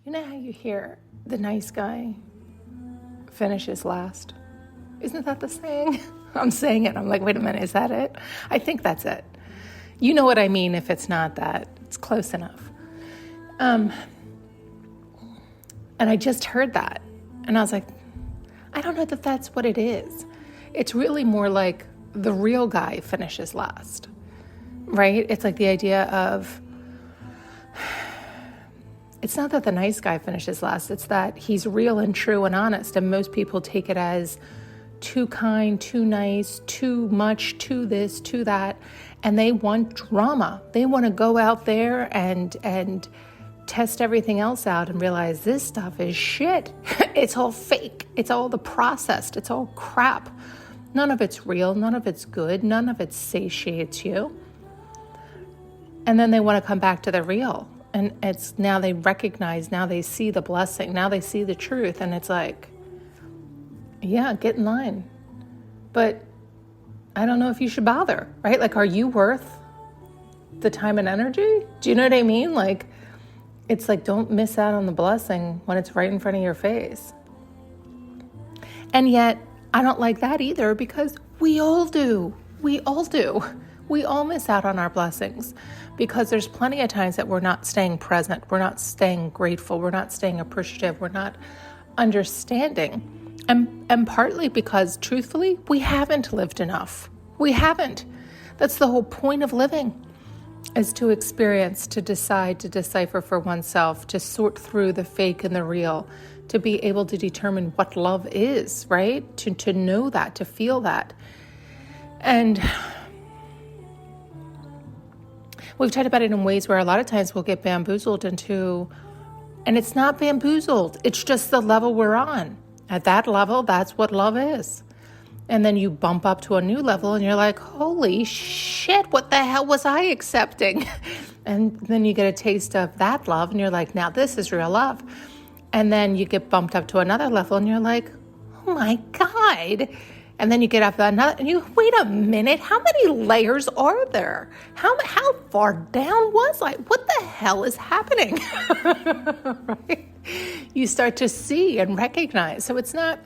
You know how you hear the nice guy finishes last? Isn't that the saying? I'm saying it. I'm like, wait a minute, is that it? I think that's it. You know what I mean if it's not that. It's close enough. And I just heard that. And I was like, I don't know that that's what it is. It's really more like the real guy finishes last, right? It's like the idea of, it's not that the nice guy finishes last. It's that he's real and true and honest. And most people take it as too kind, too nice, too much, too this, too that. And they want drama. They want to go out there and test everything else out and realize this stuff is shit. It's all fake. It's all the processed. It's all crap. None of it's real. None of it's good. None of it satiates you. And then they want to come back to the real. And it's now they recognize, now they see the blessing, now they see the truth. And it's like, yeah, get in line. But I don't know if you should bother, right? Like, are you worth the time and energy? Do you know what I mean? Like, it's like, don't miss out on the blessing when it's right in front of your face. And yet, I don't like that either, because we all do. We all do. We all miss out on our blessings because there's plenty of times that we're not staying present. We're not staying grateful. We're not staying appreciative. We're not understanding. And partly because, truthfully, we haven't lived enough. We haven't. That's the whole point of living, is to experience, to decide, to decipher for oneself, to sort through the fake and the real, to be able to determine what love is, right? To know that, to feel that. And we've talked about it in ways where a lot of times we'll get bamboozled into, and it's not bamboozled, it's just the level we're on. At that level, that's what love is. And then you bump up to a new level and you're like, holy shit, what the hell was I accepting? And then you get a taste of that love and you're like, now this is real love. And then you get bumped up to another level and you're like, oh my God. And then you get up to another and you, wait a minute, how many layers are there? How far down was I? What the hell is happening? Right? You start to see and recognize. So it's not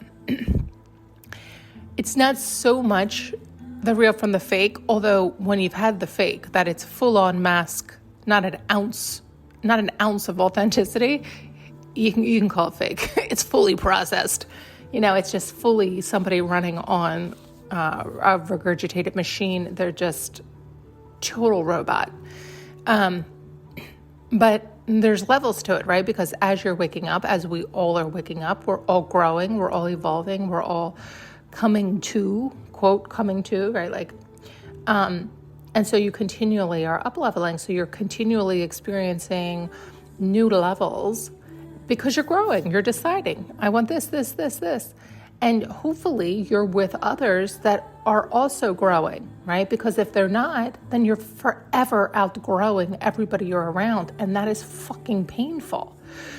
so much the real from the fake, although when you've had the fake, that it's full on mask, not an ounce of authenticity, you can call it fake. It's fully processed. It's just fully somebody running on a regurgitated machine. They're just total robot. But there's levels to it, right? Because as you're waking up, as we all are waking up, we're all growing, we're all evolving, we're all coming to, quote, coming to, right? Like, and so you continually are up-leveling. So you're continually experiencing new levels because you're growing, you're deciding, I want this. And hopefully you're with others that are also growing, right? Because if they're not, then you're forever outgrowing everybody you're around. And that is fucking painful.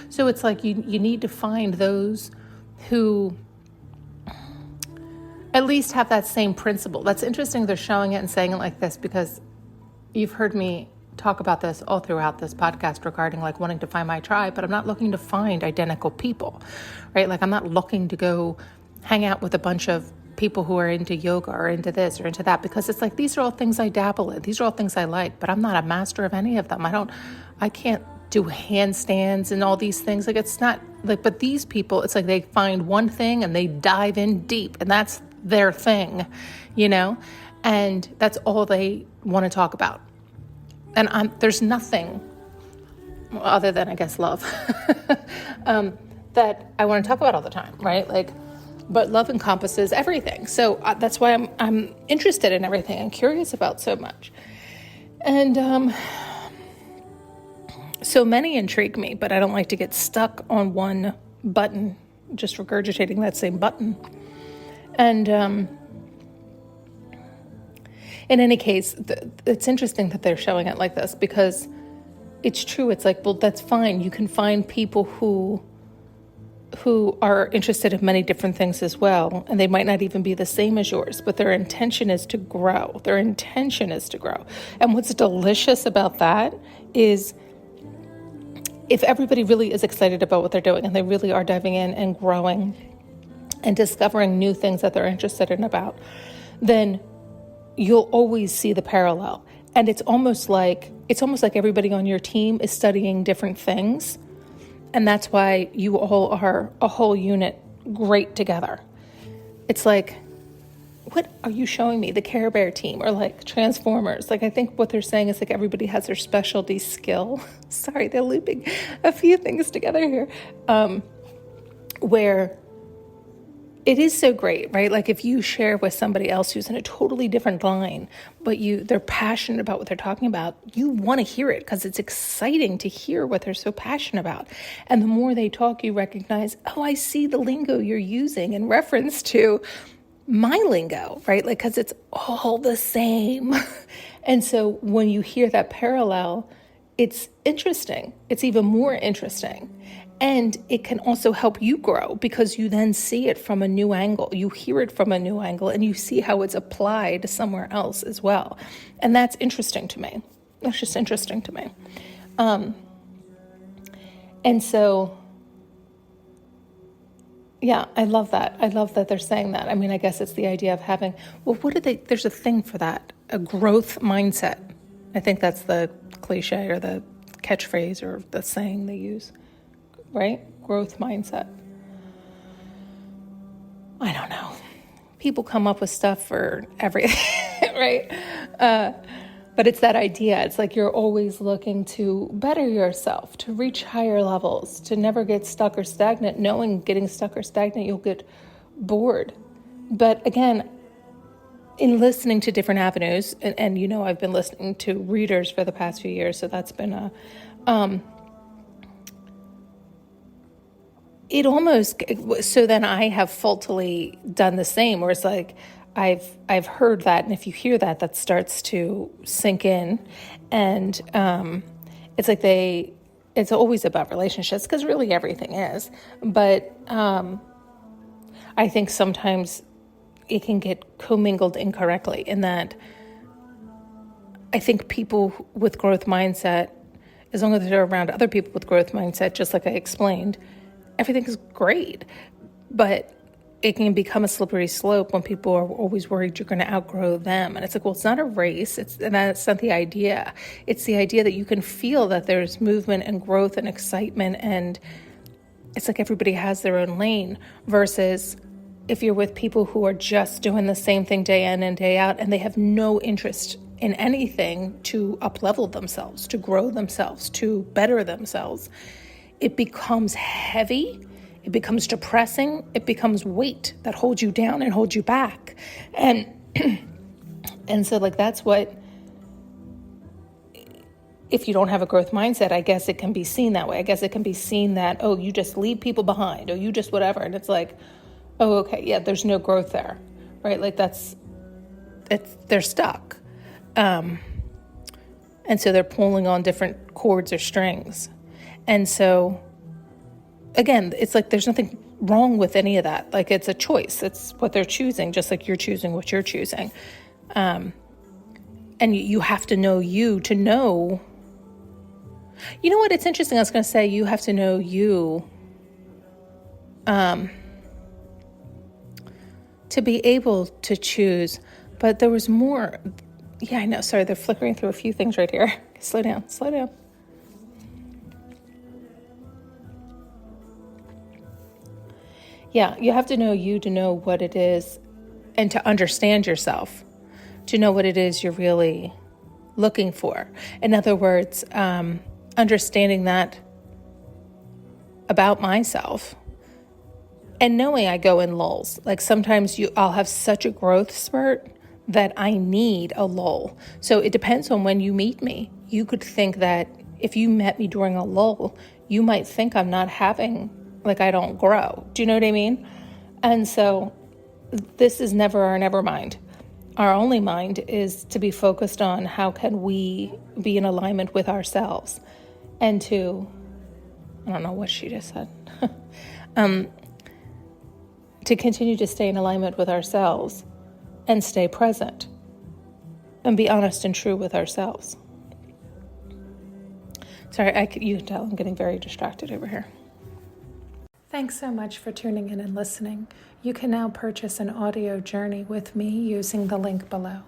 So it's like you need to find those who at least have that same principle. That's interesting they're showing it and saying it like this, because you've heard me talk about this all throughout this podcast regarding like wanting to find my tribe, but I'm not looking to find identical people, right? Like I'm not looking to go hang out with a bunch of people who are into yoga or into this or into that, because it's like, these are all things I dabble in. These are all things I like, but I'm not a master of any of them. I can't do handstands and all these things. Like it's not like, but these people, it's like they find one thing and they dive in deep and that's their thing, and that's all they want to talk about. And there's nothing other than, I guess, love that I want to talk about all the time, right? Like, but love encompasses everything. So that's why I'm interested in everything and curious about so much. And so many intrigue me, but I don't like to get stuck on one button, just regurgitating that same button. And in any case, it's interesting that they're showing it like this, because it's true. It's like, well, that's fine. You can find people who are interested in many different things as well, and they might not even be the same as yours, but their intention is to grow. Their intention is to grow. And what's delicious about that is if everybody really is excited about what they're doing and they really are diving in and growing and discovering new things that they're interested in about, then you'll always see the parallel. And it's almost like everybody on your team is studying different things. And that's why you all are a whole unit great together. It's like, what are you showing me? The Care Bear team or like Transformers? Like, I think what they're saying is like everybody has their specialty skill. Sorry, they're looping a few things together here. Where it is so great, right? Like if you share with somebody else who's in a totally different line, but they're passionate about what they're talking about, you want to hear it because it's exciting to hear what they're so passionate about. And the more they talk, you recognize, oh, I see the lingo you're using in reference to my lingo, right? Like, because it's all the same. And so when you hear that parallel, it's interesting. It's even more interesting. And it can also help you grow because you then see it from a new angle. You hear it from a new angle and you see how it's applied somewhere else as well. And that's interesting to me. That's just interesting to me. And so, yeah, I love that. I love that they're saying that. I mean, I guess it's the idea of having, well, there's a thing for that, a growth mindset. I think that's the cliche or the catchphrase or the saying they use. Right? Growth mindset. I don't know. People come up with stuff for everything, right? But it's that idea. It's like you're always looking to better yourself, to reach higher levels, to never get stuck or stagnant, knowing getting stuck or stagnant, you'll get bored. But again, in listening to different avenues, and you know I've been listening to readers for the past few years, so that's been it almost, so then I have faultily done the same, where it's like, I've heard that, and if you hear that, that starts to sink in, and it's like it's always about relationships, because really everything is, but I think sometimes it can get commingled incorrectly, in that I think people with growth mindset, as long as they're around other people with growth mindset, just like I explained, everything is great, but it can become a slippery slope when people are always worried you're going to outgrow them. And it's like, well, it's not a race. And that's not the idea. It's the idea that you can feel that there's movement and growth and excitement. And it's like everybody has their own lane, versus if you're with people who are just doing the same thing day in and day out, and they have no interest in anything to up-level themselves, to grow themselves, to better themselves, it becomes heavy, it becomes depressing, it becomes weight that holds you down and holds you back. And and so like that's what, if you don't have a growth mindset, I guess it can be seen that way. I guess it can be seen that, oh, you just leave people behind, or you just whatever. And it's like, oh, okay, yeah, there's no growth there, right? Like they're stuck. And so they're pulling on different chords or strings. And so, again, it's like there's nothing wrong with any of that. Like, it's a choice. It's what they're choosing, just like you're choosing what you're choosing. And you have to know you to know. You know what? It's interesting. I was going to say, you have to know you to be able to choose. But there was more. Yeah, I know. Sorry, they're flickering through a few things right here. Slow down. Slow down. Yeah, you have to know you to know what it is, and to understand yourself, to know what it is you're really looking for. In other words, understanding that about myself, and knowing I go in lulls. Like sometimes I'll have such a growth spurt that I need a lull. So it depends on when you meet me. You could think that if you met me during a lull, you might think I'm not having, like I don't grow. Do you know what I mean? And so this is never our never mind. Our only mind is to be focused on how can we be in alignment with ourselves, and to, I don't know what she just said, to continue to stay in alignment with ourselves and stay present and be honest and true with ourselves. Sorry, you can tell I'm getting very distracted over here. Thanks so much for tuning in and listening. You can now purchase an audio journey with me using the link below.